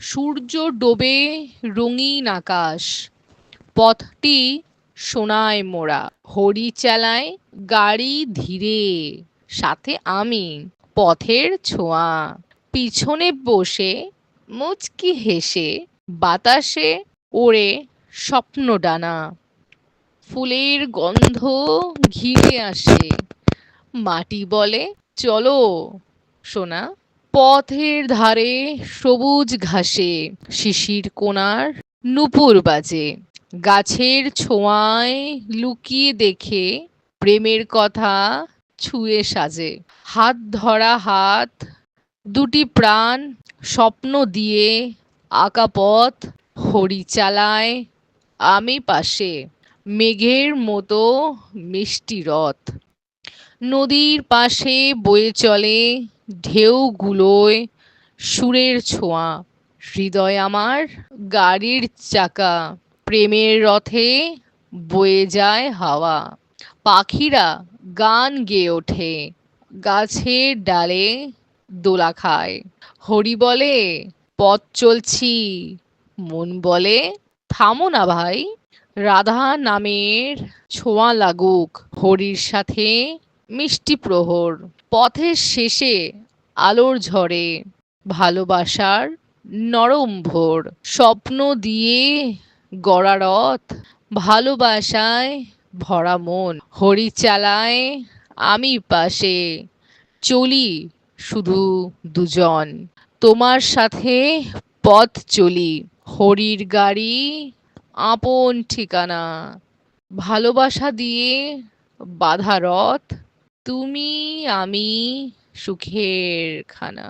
সূর্য ডোবে রঙিন আকাশ, পথটি সোনায় মোড়া। হরি চালায় গাড়ি ধীরে, সাথে আমি, পথের ছোঁয়া। পিছনে বসে মুচকি হেসে বাতাসে ওড়ে স্বপ্নডানা। ফুলের গন্ধ ঘিরে আসে, মাটি বলে চলো সোনা। পথের ধারে সবুজ ঘাসে শিশির কোণার নূপুর বাজে। গাছের ছোঁয়ায় লুকিয়ে দেখে প্রেমের কথা ছুঁয়ে সাজে। হাত ধরা হাত, দুটি প্রাণ, স্বপ্ন দিয়ে আঁকা পথ। হরি চালায়, আমি পাশে, মেঘের মতো মিষ্টি রথ। নদীর পাশে বয়ে চলে ঢেউগুলোয় সুরের ছোঁয়া। হৃদয় আমার গাড়ির চাকা, প্রেমের রথে বয়ে যায় হাওয়া। পাখিরা গান গেয়ে ওঠে, গাছের ডালে দোলা খায়। হরি বলে পথ চলছি, মন বলে থামো না ভাই। রাধা নামের ছোঁয়া লাগুক হরির সাথে মিষ্টি প্রহর। পথের শেষে আলোর ঝরে ভালোবাসার নরম ভোর। স্বপ্ন দিয়ে গড়া রথ, ভালোবাসায় ভরা মন। হরি চালায়, আমি পাশে, চলি শুধু দুজন। তোমার সাথে পথ চলি, হরির গাড়ি, আপন ঠিকানা। ভালোবাসা দিয়ে বাঁধা রথ, তুমি আমি সুখের খানা।